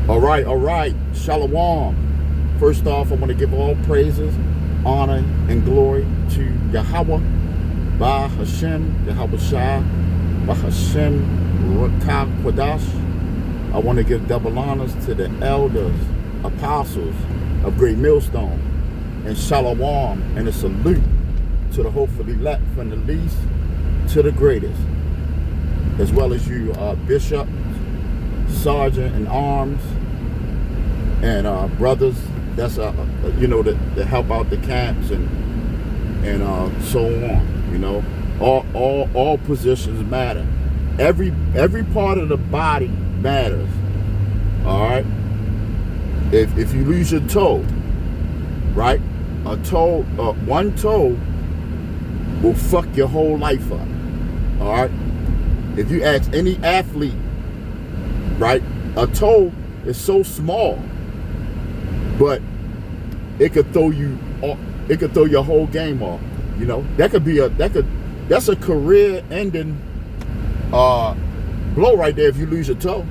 All right. Shalom. First off, I want to give all praises, honor, and glory to Yahweh, Ba Hashem, Yahweh Shah, Ba Hashem, Rakah Quadash. I want to give double honors to the elders, apostles of Great Millstone, and Shalom, and a salute to the hopeful elect from the least to the greatest, as well as you bishop, sergeant in arms, and brothers that's that help out the camps and so on. All positions matter. Every part of the body matters. All right. If you lose your toe, right, one toe will fuck your whole life up. All right. If you ask any athlete, right, a toe is so small, but it could throw you off, it could throw your whole game off. That's a career-ending blow right there if you lose your toe,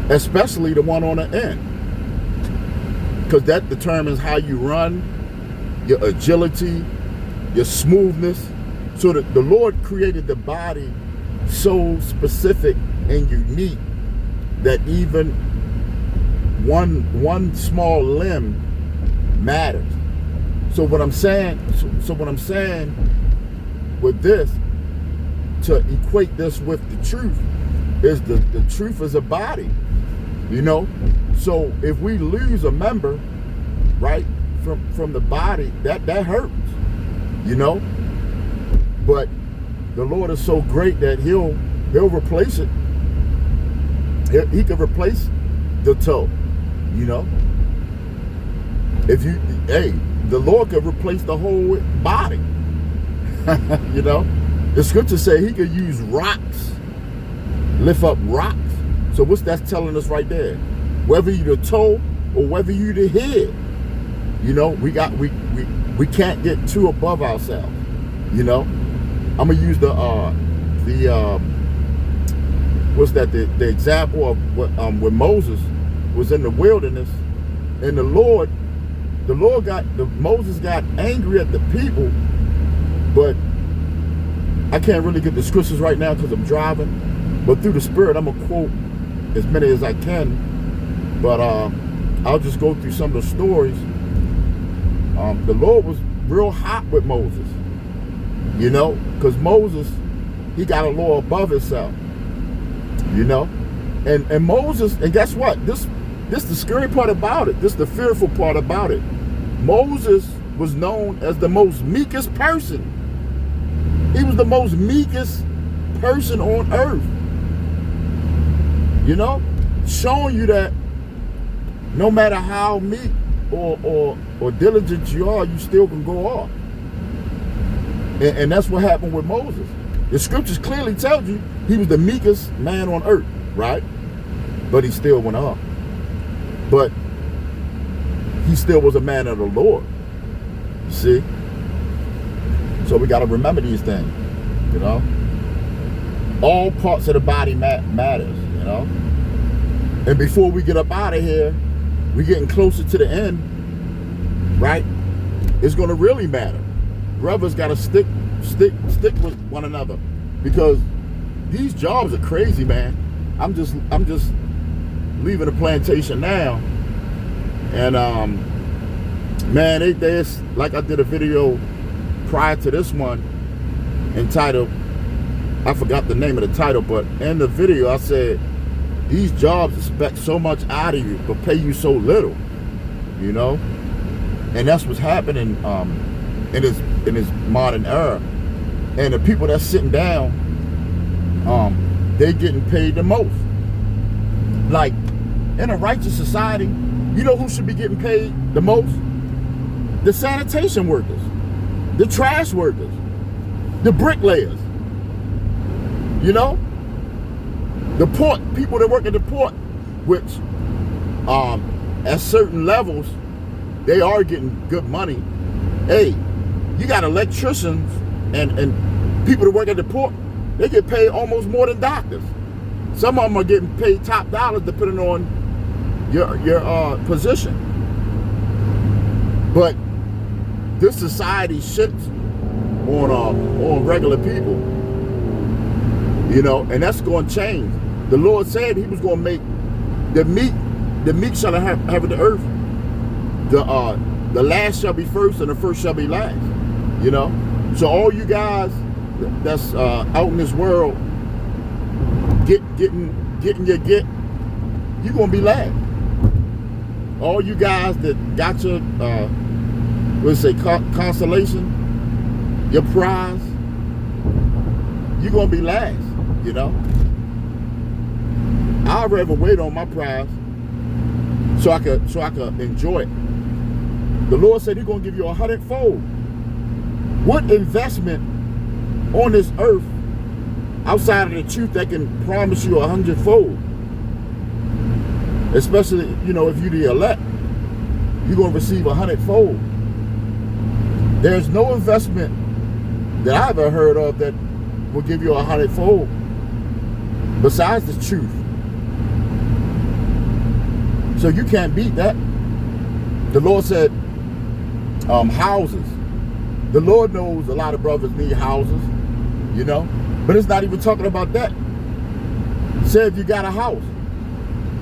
especially the one on the end, because that determines how you run, your agility, your smoothness. So that the Lord created the body so specific and unique that even one small limb matters. So what I'm saying with this, to equate this with the truth, is the truth is a body. So if we lose a member, right, from the body, that hurts. But the Lord is so great that he'll replace it. He could replace the toe. The Lord could replace the whole body. The scripture say he could use rocks, lift up rocks. So what's that telling us right there? Whether you the toe or whether you the head, we can't get too above ourselves. I'm gonna use the example of what when Moses was in the wilderness, and Moses got angry at the people, but I can't really get the scriptures right now because I'm driving. But through the Spirit, I'm gonna quote as many as I can. But I'll just go through some of the stories. The Lord was real hot with Moses. Because Moses, he got a law above himself, and Moses, and guess what? This the scary part about it. This the fearful part about it. Moses was known as the most meekest person. He was the most meekest person on earth. Showing you that no matter how meek or diligent you are, you still can go off. And that's what happened with Moses. The scriptures clearly tell you he was the meekest man on earth, right? But he still went off. But he still was a man of the Lord. See? So we got to remember these things, All parts of the body matters, And before we get up out of here, we're getting closer to the end, right? It's going to really matter. Brothers got to stick with one another, because these jobs are crazy, man. I'm just leaving the plantation now, and man, there's, like, I did a video prior to this one entitled, I forgot the name of the title, but in the video I said these jobs expect so much out of you but pay you so little, and that's what's happening in this modern era. And the people that's sitting down, they getting paid the most. Like, in a righteous society, who should be getting paid the most? The sanitation workers, the trash workers, the bricklayers, the port people that work at the port, which at certain levels they are getting good money. Hey, you got electricians and people that work at the port, they get paid almost more than doctors. Some of them are getting paid top dollars depending on your position. But this society shits on regular people, you know, and that's going to change. The Lord said He was going to make the meek shall inherit the earth. The last shall be first, and the first shall be last. You know, so all you guys that's out in this world getting your get, you're gonna be last. All you guys that got your consolation, your prize, you're gonna be last. You know, I'd rather wait on my prize so I could enjoy it. The Lord said He's gonna give you 100-fold. What investment on this earth outside of the truth that can promise you 100-fold? Especially, you know, if you're the elect, you're gonna receive 100-fold. There's no investment that I've ever heard of that will give you 100-fold besides the truth. So you can't beat that. The Lord said, houses. The Lord knows a lot of brothers need houses, you know, but it's not even talking about that. Say if you got a house,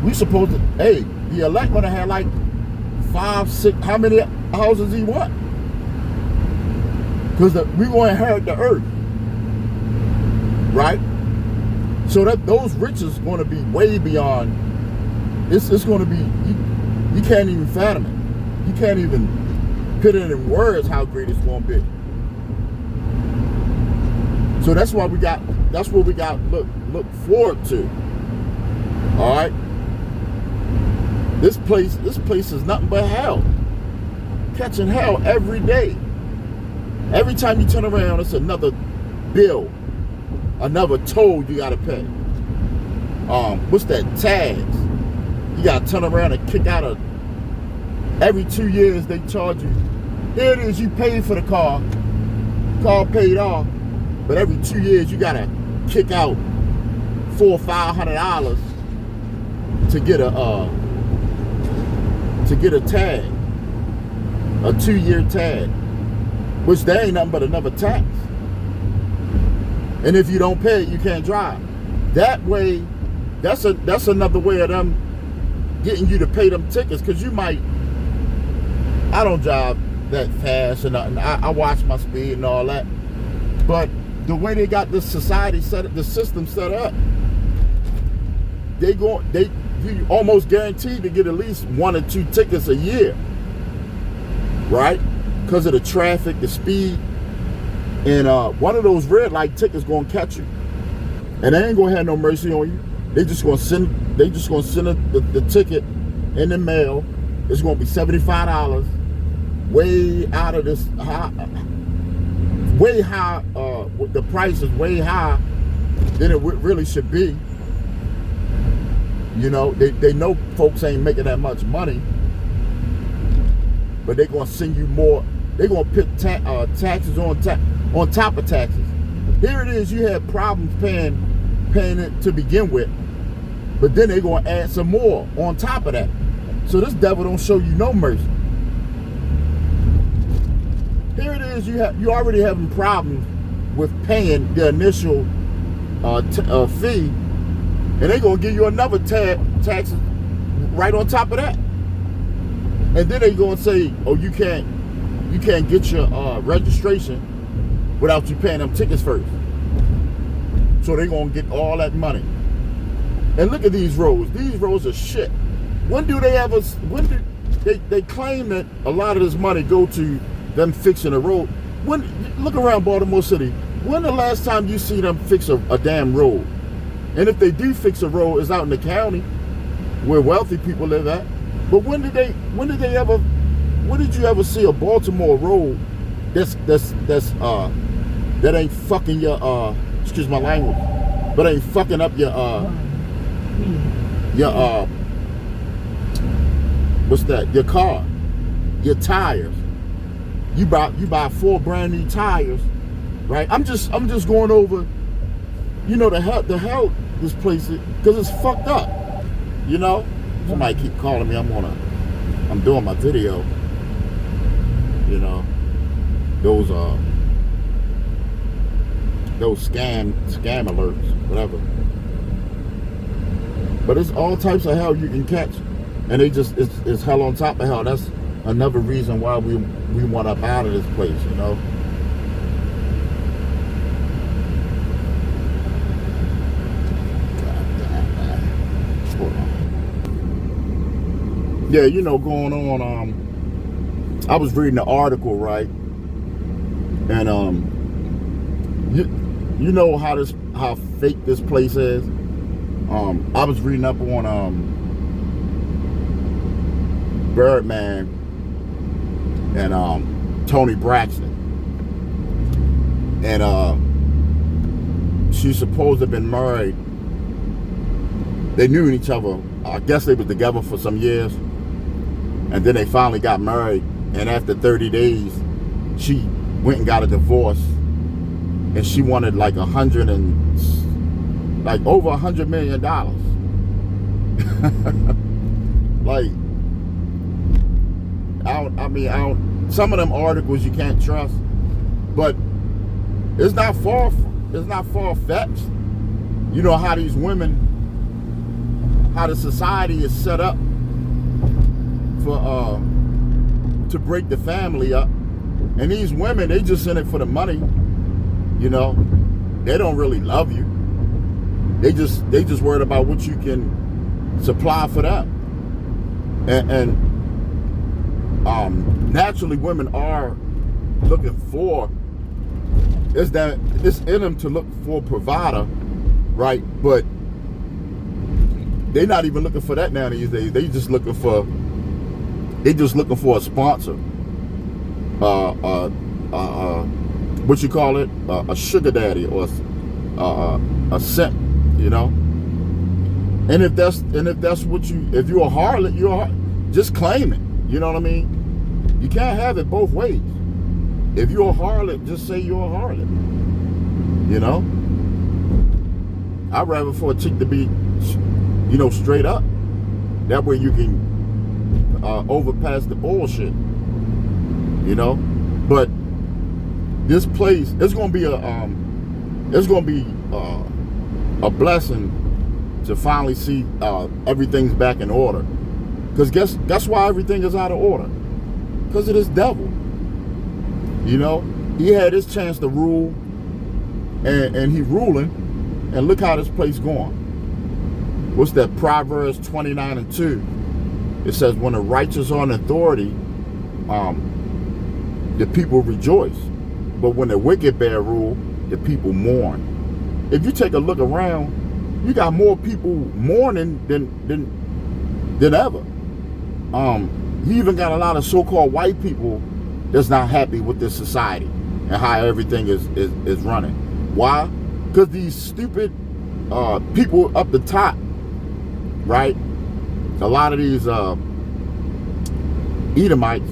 we supposed to, hey, the elect gonna have like 5, 6, how many houses he want? Because we gonna inherit the earth, right? So that those riches gonna be way beyond. It's gonna be, you can't even fathom it. You can't even put it in words how great it's gonna be. So that's what we got look forward to. All right. This place is nothing but hell. Catching hell every day. Every time you turn around, it's another bill, another toll you gotta pay. What's that? Tags. You gotta turn around and kick out a. Every 2 years they charge you. Here it is, you paid for the car paid off, but every 2 years you gotta kick out $400 or $500 to get a tag, a 2-year tag, which there ain't nothing but another tax. And if you don't pay it, you can't drive. That way, that's another way of them getting you to pay them tickets, because you might. I don't drive that fast and nothing. I watch my speed and all that. But the way they got this society set up, the system set up, you almost guaranteed to get at least 1 or 2 tickets a year, right? Because of the traffic, the speed, and one of those red light tickets gonna catch you, and they ain't gonna have no mercy on you. They just gonna send the ticket in the mail. It's gonna be $75, way out of this high, way high. The price is way high than it really should be. You know, they know folks ain't making that much money, but they're gonna send you more. They're gonna put taxes on top of taxes. Here it is, you had problems paying it to begin with, but then they're gonna add some more on top of that. So this devil don't show you no mercy. Here it is, you already having problems with paying the initial fee, and they're gonna give you another tax right on top of that. And then they're gonna say, oh, you can't get your registration without you paying them tickets first. So they're gonna get all that money. And look at these roads. These roads are shit. When do they claim that a lot of this money go to them fixing a road? Look around Baltimore City. When the last time you see them fix a damn road? And if they do fix a road, it's out in the county where wealthy people live at. But when did you ever see a Baltimore road that ain't fucking your excuse my language, but ain't fucking up your what's that? Your car, your tires. You buy 4 brand new tires, right? I'm just going over, you know, the this place is, because it's fucked up. You know, somebody keep calling me. I'm doing my video. You know, those scam alerts, whatever. But it's all types of hell you can catch, and it's hell on top of hell. That's another reason why we want up out of this place. You know. Yeah, you know, going on, I was reading the article, right? And you know how fake this place is? I was reading up on Birdman and Toni Braxton. And she's supposed to have been married. They knew each other. I guess they were together for some years. And then they finally got married, and after 30 days, she went and got a divorce, and she wanted like over $100 million. Like, some of them articles you can't trust, but it's not far-fetched. You know how these women, how the society is set up to break the family up, and these women, they just in it for the money. You know, they don't really love you. They just worried about what you can supply for them, and naturally women are looking for, it's in them to look for a provider, right? But they're not even looking for that now these days. They just looking for a sponsor, what you call it, a sugar daddy, or a simp, you know. And if that's what if you're a harlot, just claim it. You know what I mean? You can't have it both ways. If you're a harlot, just say you're a harlot. You know. I'd rather for a chick to be, you know, straight up. That way you can overpass the bullshit, you know. But this place, it's gonna be a blessing to finally see everything's back in order. Because guess why everything is out of order? Because of this devil. You know, he had his chance to rule, and he ruling, and look how this place going. What's that? Proverbs 29:2. It says, when the righteous are in authority, the people rejoice. But when the wicked bear rule, the people mourn. If you take a look around, you got more people mourning than ever. You even got a lot of so-called white people that's not happy with this society and how everything is running. Why? Because these stupid people up the top, right? A lot of these Edomites,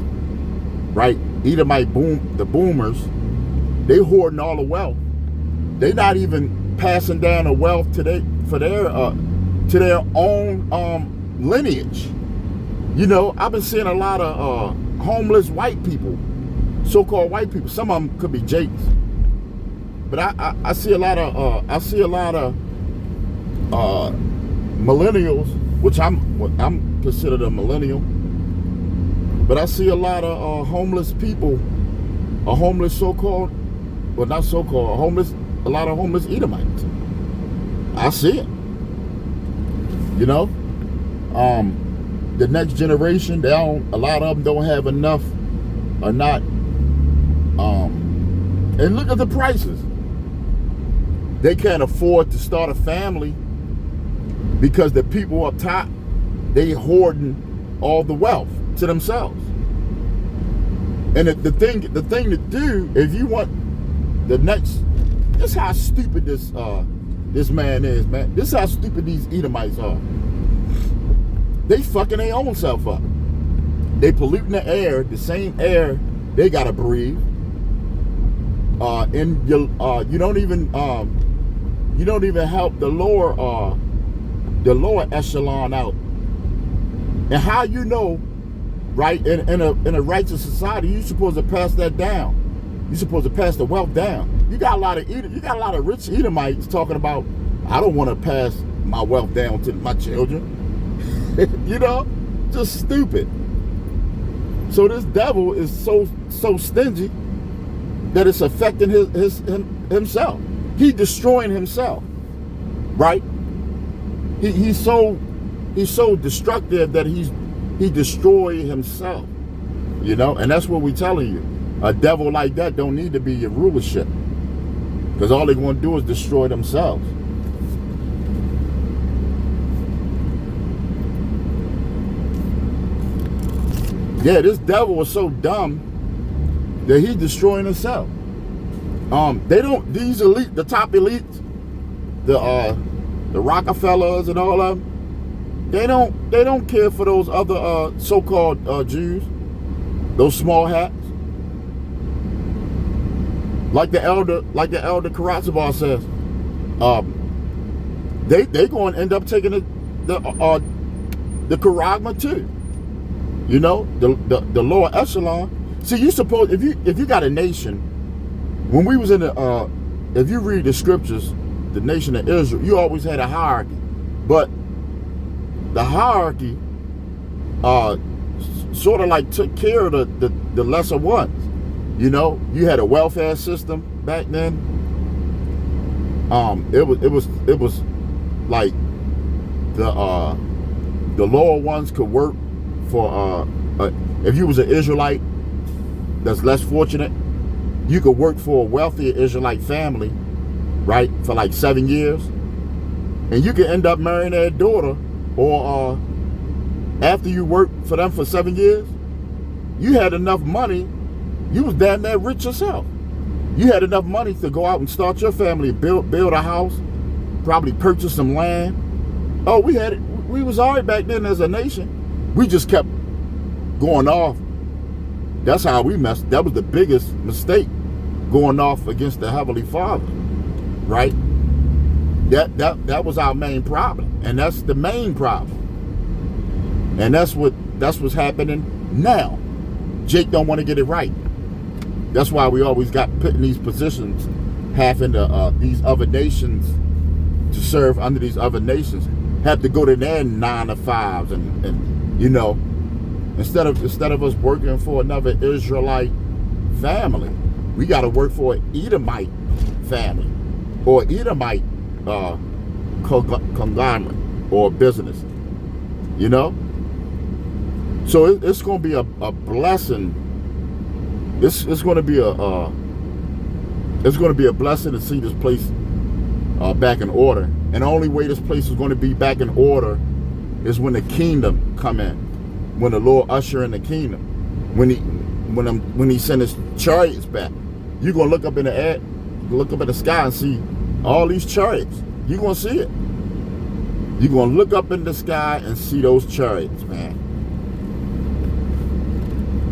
right? The boomers, they hoarding all the wealth. They not even passing down the wealth to their own lineage. You know, I've been seeing a lot of homeless white people, so-called white people. Some of them could be Jakes, but I see a lot of millennials, which I'm considered a millennial, but I see a lot of homeless people, a homeless so-called, well, not so-called, a lot of homeless Edomites. I see it. You know, the next generation, a lot of them don't have enough, or not. And look at the prices. They can't afford to start a family because the people up top, they hoarding all the wealth to themselves. And the thing to do, if you want the next, this is how stupid this man is, man. This is how stupid these Edomites are. They fucking their own self up. They polluting the air, the same air they gotta breathe. You don't even You don't even help the lower echelon out. And how you know, right? In a righteous society, you're supposed to pass that down. You're supposed to pass the wealth down. You got a lot of rich Edomites talking about, I don't want to pass my wealth down to my children. You know, just stupid. So this devil is so stingy that it's affecting himself. He's destroying himself, right? He's so destructive that he destroyed himself, you know. And that's what we're telling you. A devil like that don't need to be your rulership, because all they're going to do is destroy themselves. Yeah, this devil was so dumb that he's destroying himself. These elite, the top elites, the Rockefellers and all of them, they don't care for those other so-called Jews, those small hats. Like the elder Karatzabar says, they going to end up taking the Charagma too. You know, the lower echelon. See, you suppose if you got a nation, when we was in the if you read the scriptures, the nation of Israel, you always had a hierarchy, but the hierarchy sort of like took care of the lesser ones. You know, you had a welfare system back then. It was like the lower ones could work for if you was an Israelite that's less fortunate, you could work for a wealthier Israelite family, right, for like 7 years, and you could end up marrying their daughter, or after you worked for them for 7 years, you had enough money, you was damn near rich yourself. You had enough money to go out and start your family, build a house, probably purchase some land. Oh, we was all right back then as a nation. We just kept going off. That's how we messed. That was the biggest mistake, going off against the Heavenly Father, right? That was our main problem, and that's the main problem. And that's what's happening now. Jake don't want to get it right. That's why we always got put in these positions, having these other nations to serve under these other nations, have to go to their 9 to 5s and you know, instead of us working for another Israelite family, we got to work for an Edomite family or Edomite conglomerate or business, you know. So it's going to be a blessing. It's going to be a blessing to see this place back in order. And the only way this place is going to be back in order is when the kingdom come in, when the Lord usher in the kingdom, when he send his chariots back. You're gonna look up in the air, look up in the sky and see all these chariots. You're gonna see it. You're gonna look up in the sky and see those chariots, man.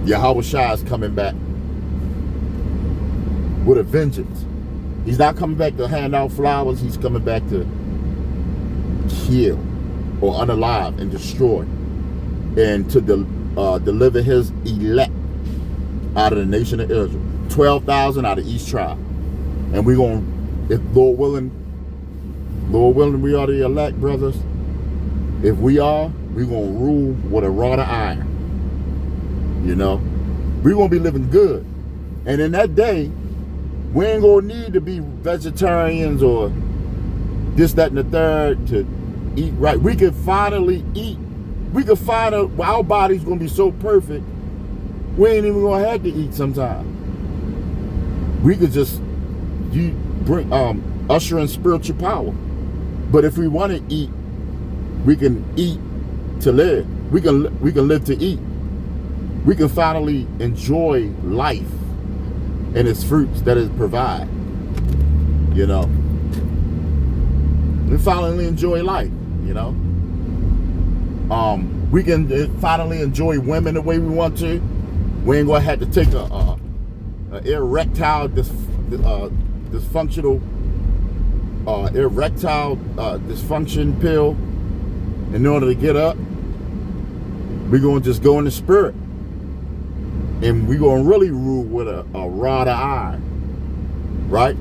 Yahweh Shai is coming back with a vengeance. He's not coming back to hand out flowers. He's coming back to kill or unalive and destroy, and to deliver his elect out of the nation of Israel, 12,000 out of each tribe. And we're going, if Lord willing, we are the elect, brothers. If we are, we're going to rule with a rod of iron. You know, we're going to be living good. And in that day, we ain't going to need to be vegetarians or this, that, and the third to eat right. We can finally eat. We can find our body's gonna be so perfect, we ain't even gonna have to eat sometime. We could just bring usher in spiritual power. But if we want to eat, we can eat to live. We can live to eat. We can finally enjoy life and its fruits that it provides. You know, we finally enjoy life. You know, we can finally enjoy women the way we want to. We ain't gonna have to take a erectile dysfunctional erectile dysfunction pill in order to get up. We're going to just go in the spirit. And we're going to really rule with a rod of iron. Right?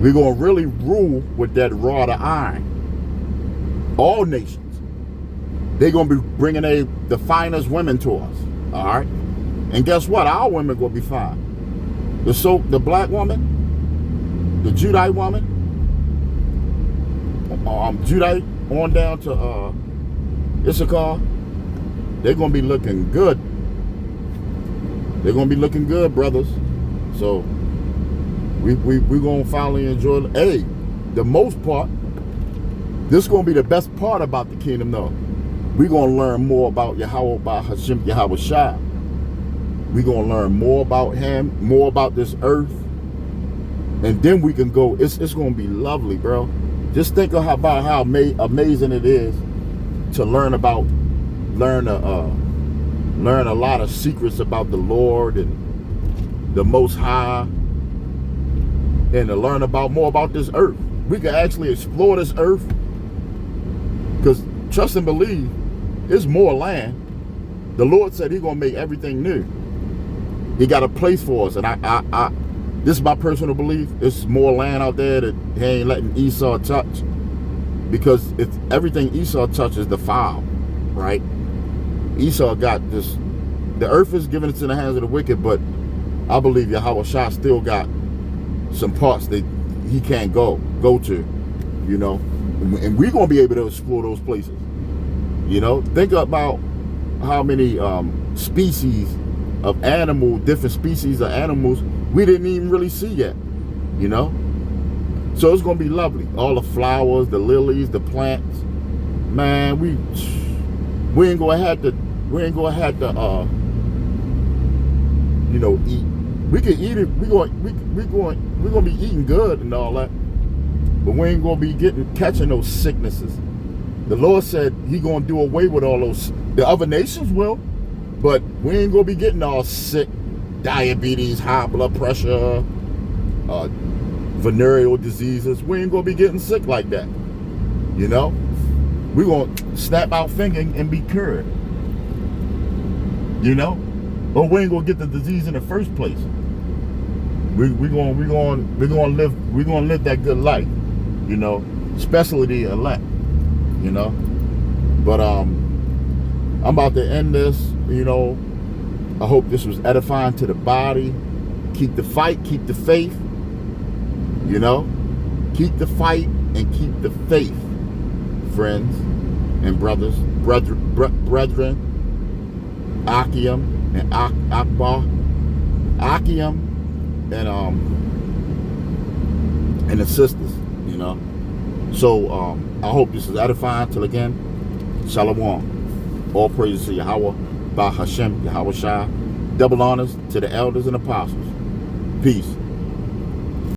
We're going to really rule with that rod of iron. All nations. They're going to be bringing the finest women to us. All right? And guess what? Our women going to be fine. The black woman, the Judite woman, Judite on down to Issachar, they're going to be looking good. They're going to be looking good, brothers. So we're going to finally enjoy it. Hey, the most part, this is going to be the best part about the kingdom, though. We're going to learn more about Yahweh, about Hashem, Yahweh Shai. We're going to learn more about him, more about this earth. And then we can go. It's going to be lovely, bro. Just think about how amazing it is to learn a lot of secrets about the Lord and the Most High, and to learn more about this earth. We can actually explore this earth, because trust and believe, it's more land. The Lord said He's gonna make everything new. He got a place for us, and I this is my personal belief. It's more land out there that He ain't letting Esau touch, because it's everything Esau touches defiled, right? Esau got this. The earth is given into the hands of the wicked, but I believe Yahweh Shai still got some parts that he can't go to, you know. And we're gonna be able to explore those places. You know, think about how many species of different species of animals we didn't even really see yet. You know, so it's gonna be lovely. All the flowers, the lilies, the plants. Man, we ain't gonna have to you know, eat. We can eat it. We're gonna be eating good and all that, but we ain't gonna be catching those sicknesses. The Lord said He gonna do away with all those. The other nations will, but we ain't gonna be getting all sick. Diabetes, high blood pressure, venereal diseases. We ain't gonna be getting sick like that. You know, we're gonna snap our finger and be cured. You know, or we ain't gonna get the disease in the first place. We're gonna live that good life. You know, especially the elect. You know, but I'm about to end this. You know, I hope this was edifying to the body. Keep the fight, keep the faith. You know, keep the fight and keep the faith, friends and brothers, brethren, Achium and Akbar, Achium and the sisters. You know, so I hope this is edifying. Till again, Shalom. All praises to Yahweh, Bah Hashem, Yahweh Shai. Double honors to the elders and apostles. Peace.